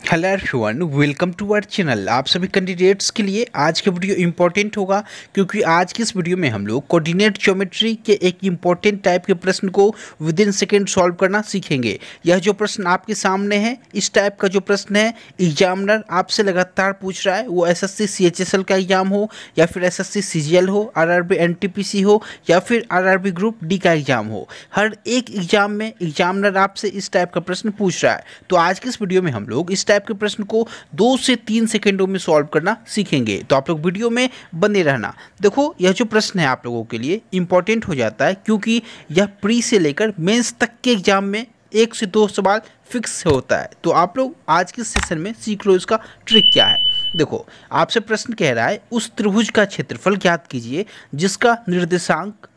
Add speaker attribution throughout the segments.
Speaker 1: Hello everyone, welcome to our channel. आप सभी candidates के लिए आज का वीडियो इंपॉर्टेंट होगा क्योंकि आज की इस वीडियो में हम लोग कोऑर्डिनेट ज्योमेट्री के एक इंपॉर्टेंट टाइप के प्रश्न को विद इन सेकेंड सॉल्व करना सीखेंगे। यह जो प्रश्न आपके सामने है, इस टाइप का जो प्रश्न है एग्जामिनर आपसे लगातार पूछ रहा है, वो एसएससी सीएचएसएल का एग्जाम हो या फिर एसएससी सीजीएल हो, आरआरबी एनटीपीसी हो या फिर आरआरबी ग्रुप डी का एग्जाम हो। हर एक एग्जाम में एग्जामिनर आपसे इस टाइप का प्रश्न पूछ रहा है। तो आज की इस वीडियो में हम लोग इस टाइप के प्रश्न को 2 से 3 सेकंडों में सॉल्व करना सीखेंगे, तो आप लोग वीडियो में बने रहना। देखो, यह जो प्रश्न है आप लोगों के लिए इंपॉर्टेंट हो जाता है क्योंकि यह प्री से लेकर मेंस तक के एग्जाम में 1 से 2 सवाल फिक्स होता है। तो आप लोग आज के सेशन में सीख लो इसका ट्रिक क्या है। देखो, आपसे प्रश्न कह रहा है उस त्रिभुज का क्षेत्रफल ज्ञात कीजिए जिसका निर्देशांक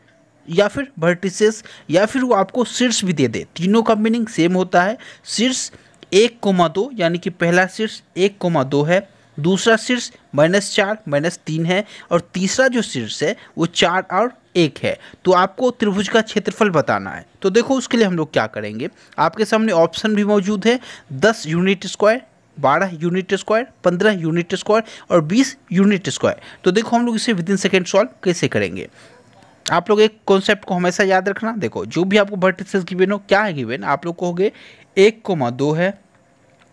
Speaker 1: या फिर वर्टिसेस या फिर वो आपको शीर्ष भी दे दे। तीनों का मीनिंग सेम होता है। शीर्ष 1,2 यानी कि पहला शीर्ष 1,2 है, दूसरा शीर्ष -4 -3 है और तीसरा जो शीर्ष है वो 4 और 1 है। तो आपको त्रिभुज का क्षेत्रफल बताना है। तो देखो, उसके लिए हम लोग क्या करेंगे, आपके सामने ऑप्शन भी मौजूद है 10 unit square, 12 unit square, 15 unit square और 20 यूनिट स्क्वायर। तो देखो, हम लोग इसे विद इन सेकेंड सॉल्व कैसे करेंगे। आप लोग एक कॉन्सेप्ट को हमेशा याद रखना। देखो, जो भी आपको वर्टिसेस गिवन हो, क्या है गिवन, आप लोग कहोगे 1,2 है,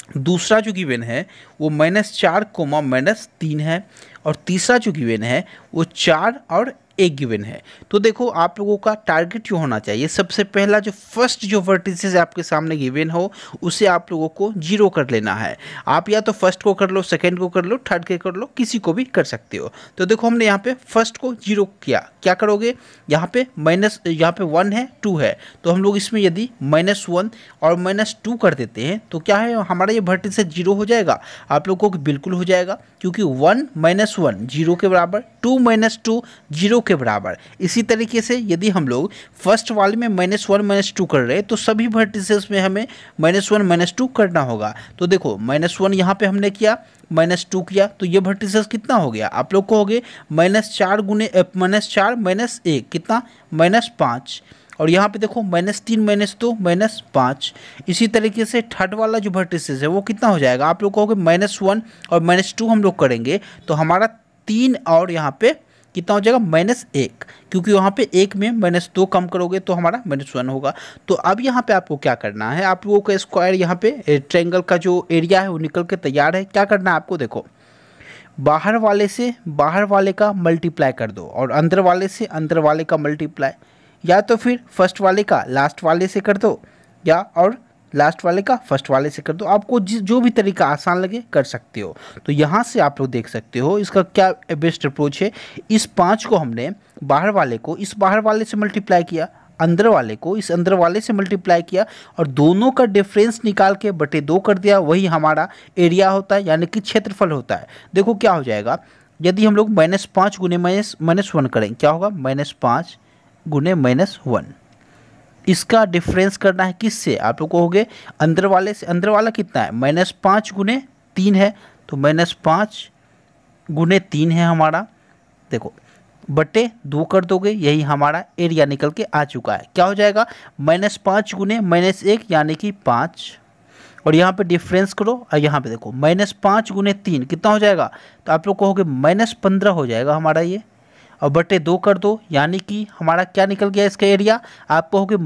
Speaker 1: दूसरा जो गिवन है वो -4, -3 है और तीसरा जो गिवन है वो 4 और 1 गिवन है। तो देखो, आप लोगों का टारगेट जो होना चाहिए, सबसे पहला जो फर्स्ट जो वर्टिसेस आपके सामने गिवन हो उसे आप लोगों को 0 कर लेना है। आप या तो फर्स्ट को कर लो, सेकंड को कर लो, थर्ड के कर लो, किसी को भी कर सकते हो। तो देखो, हमने यहाँ पे फर्स्ट को 0 किया। क्या करोगे, यहाँ पे 1 है, 2 है, तो हम लोग इसमें यदि -1 और -2 कर देते हैं तो क्या है, हमारा ये वर्टिसेस 0 हो जाएगा। आप लोगों को बिल्कुल हो जाएगा क्योंकि 1 - 1 0 के बराबर, 2 - 2 0 के बराबर। इसी तरीके से यदि हम लोग फर्स्ट वाले में -1 -2 कर रहे हैं तो सभी वर्टिसेस में हमें -1 -2 करना होगा। तो देखो, -1 यहाँ पे हमने किया, -2 किया, तो ये वर्टिसेस कितना हो गया, आप लोग को हो गए -4 -1 कितना, -5। और यहाँ पे देखो -3 -2 -5। इसी तरीके से थर्ड वाला जो वर्टिसेस है वो कितना हो जाएगा, आप लोग कहोगे -1 और -2 हम लोग करेंगे तो हमारा 3 और यहाँ पे कितना हो जाएगा, -1, क्योंकि वहाँ पे 1 में -2 कम करोगे तो हमारा -1 होगा। तो अब यहाँ पे आपको क्या करना है, आप लोगों का स्क्वायर यहाँ पे ट्रायंगल का जो एरिया है वो निकल के तैयार है। क्या करना है आपको, देखो, बाहर वाले से बाहर वाले का मल्टीप्लाई कर दो और अंदर वाले से अंदर वाले का मल्टीप्लाई, या तो फिर फर्स्ट वाले का लास्ट वाले से कर दो या और लास्ट वाले का फर्स्ट वाले से कर दो। आपको जो भी तरीका आसान लगे कर सकते हो। तो यहाँ से आप लोग देख सकते हो इसका क्या बेस्ट अप्रोच है। इस 5 को हमने बाहर वाले को इस बाहर वाले से मल्टीप्लाई किया, अंदर वाले को इस अंदर वाले से मल्टीप्लाई किया और दोनों का डिफरेंस निकाल के बटे 2 कर दिया। वही हमारा एरिया होता है, यानी कि क्षेत्रफल होता है। देखो क्या हो जाएगा, यदि हम लोग -5 गुने -1 करें, क्या होगा, -5 गुने -1। इसका डिफरेंस करना है किससे, आप लोग कहोगे अंदर वाले से। अंदर वाला कितना है, -5 गुने 3 है, तो -5 गुने 3 है हमारा। देखो, बटे 2 कर दोगे, यही हमारा एरिया निकल के आ चुका है। क्या हो जाएगा, -5 गुने -1 यानी कि 5, और यहाँ पे डिफरेंस करो और यहाँ पे देखो -5 गुने 3 कितना हो जाएगा, तो आप लोग कहोगे -15 हो जाएगा हमारा ये, और बटे 2 कर दो यानी कि हमारा क्या निकल गया इसका एरिया, आप कहोगे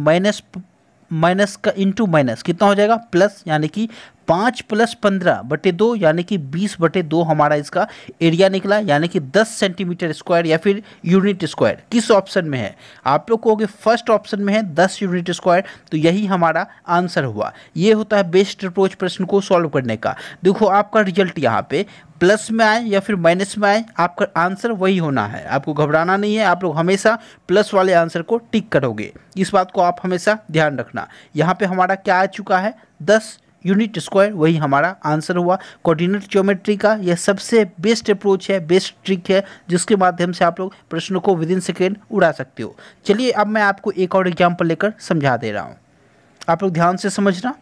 Speaker 1: माइनस का इंटू माइनस कितना हो जाएगा, प्लस, यानी कि 5 + 15 बटे 2 यानी कि 20 बटे 2 हमारा इसका एरिया निकला, यानी कि 10 सेंटीमीटर स्क्वायर या फिर यूनिट स्क्वायर। किस ऑप्शन में है, आप लोग कहोगे फर्स्ट ऑप्शन में है 10 यूनिट स्क्वायर, तो यही हमारा आंसर हुआ। ये होता है बेस्ट अप्रोच प्रश्न को सॉल्व करने का। देखो, आपका रिजल्ट यहाँ पे प्लस में आए या फिर माइनस में आए, आपका आंसर वही होना है। आपको घबराना नहीं है, आप लोग हमेशा प्लस वाले आंसर को टिक करोगे। इस बात को आप हमेशा ध्यान रखना। यहाँ पे हमारा क्या आ चुका है, 10 यूनिट स्क्वायर, वही हमारा आंसर हुआ। कोऑर्डिनेट ज्योमेट्री का यह सबसे बेस्ट अप्रोच है, बेस्ट ट्रिक है, जिसके माध्यम से आप लोग प्रश्नों को विद इन सेकेंड उड़ा सकते हो। चलिए, अब मैं आपको एक और एग्जाम्पल लेकर समझा दे रहा हूँ, आप लोग ध्यान से समझना।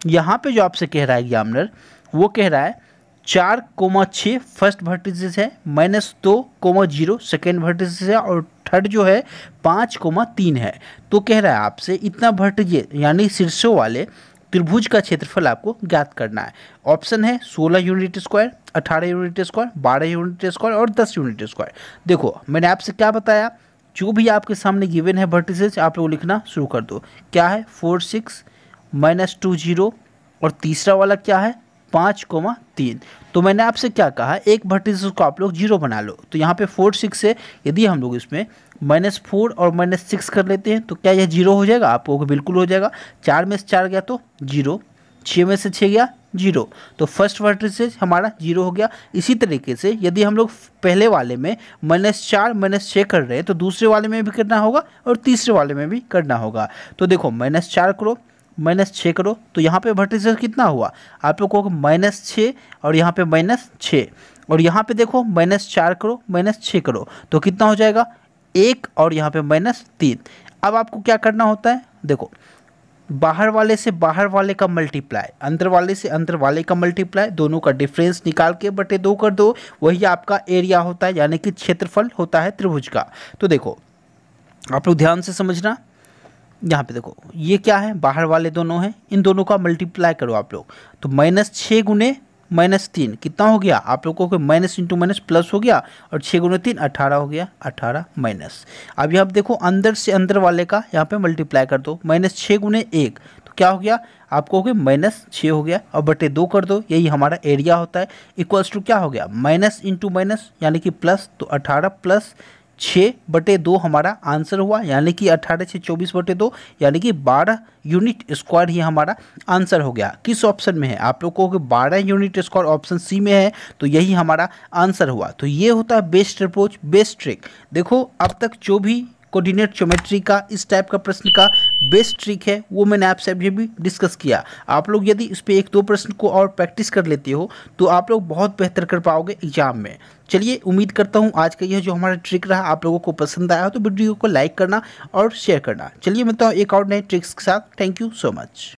Speaker 1: यहाँ पे जो आपसे कह रहा है एग्जामिनर, वो कह रहा है 4,6 फर्स्ट वर्टिसेस है, -2,0 सेकेंड वर्टिसेस है और थर्ड जो है 5,3 है। तो कह रहा है आपसे इतना वर्टिसेस यानी शीर्षों वाले त्रिभुज का क्षेत्रफल आपको ज्ञात करना है। ऑप्शन है 16 unit square, 18 unit square, 12 unit square और 10 यूनिट स्क्वायर। देखो मैंने आपसे क्या बताया, जो भी आपके सामने गिवन है वर्टिसेस आप लोग लिखना शुरू कर दो। क्या है 4 6 -2 0 और तीसरा वाला क्या है 5,3। तो मैंने आपसे क्या कहा, एक वर्टिसेस को आप लोग 0 बना लो। तो यहाँ पे 4 6 है, यदि हम लोग इसमें -4 और -6 कर लेते हैं तो क्या यह 0 हो जाएगा? आपको बिल्कुल हो जाएगा। 4 में से 4 गया तो 0, 6 में से 6 गया 0, तो फर्स्ट वर्टिसेस हमारा 0 हो गया। इसी तरीके से यदि हम लोग पहले वाले में -4 -6 कर रहे हैं तो दूसरे वाले में भी करना होगा और तीसरे वाले में भी करना होगा। तो देखो -4 करो, -6 करो, तो यहाँ पे वर्टिसेस कितना हुआ? आप लोग को -6 और यहाँ पे -6 और यहाँ पे देखो -4 करो, -6 करो, तो कितना हो जाएगा 1 और यहाँ पे -3। अब आपको क्या करना होता है, देखो बाहर वाले से बाहर वाले का मल्टीप्लाई, अंदर वाले से अंदर वाले का मल्टीप्लाई, दोनों का डिफरेंस निकाल के बटे 2 कर दो, वही आपका एरिया होता है, यानी कि क्षेत्रफल होता है त्रिभुज का। तो देखो आप लोग ध्यान से समझना, यहाँ पे देखो ये क्या है, बाहर वाले दोनों हैं, इन दोनों का मल्टीप्लाई करो आप लोग, तो -6 गुने -3 कितना हो गया? आप लोगों को माइनस इंटू माइनस प्लस हो गया और 6 गुने 3 18 हो गया, 18 माइनस। अब यहाँ देखो अंदर से अंदर वाले का यहाँ पे मल्टीप्लाई कर दो, -6 गुने 1 तो क्या हो गया? आपको हो गया -6 हो गया और बटे 2 कर दो, यही हमारा एरिया होता है। इक्वल्स टू क्या हो गया? माइनस इंटू माइनस यानी कि प्लस, तो 18 प्लस 6 बटे 2 हमारा आंसर हुआ, यानी कि 18 से 24 बटे 2 यानी कि 12 यूनिट स्क्वायर ही हमारा आंसर हो गया। किस ऑप्शन में है? आप लोगों को 12 यूनिट स्क्वायर ऑप्शन सी में है, तो यही हमारा आंसर हुआ। तो ये होता है बेस्ट अप्रोच, बेस्ट ट्रिक। देखो अब तक जो भी कोऑर्डिनेट ज्योमेट्री का इस टाइप का प्रश्न का बेस्ट ट्रिक है वो मैंने आपसे अभी भी डिस्कस किया। आप लोग यदि इस पे 1-2 प्रश्न को और प्रैक्टिस कर लेते हो तो आप लोग बहुत बेहतर कर पाओगे एग्जाम में। चलिए उम्मीद करता हूँ आज का यह जो हमारा ट्रिक रहा आप लोगों को पसंद आया हो, तो वीडियो को लाइक करना और शेयर करना। चलिए मिलता हूँ एक और नए ट्रिक्स के साथ। Thank you so much.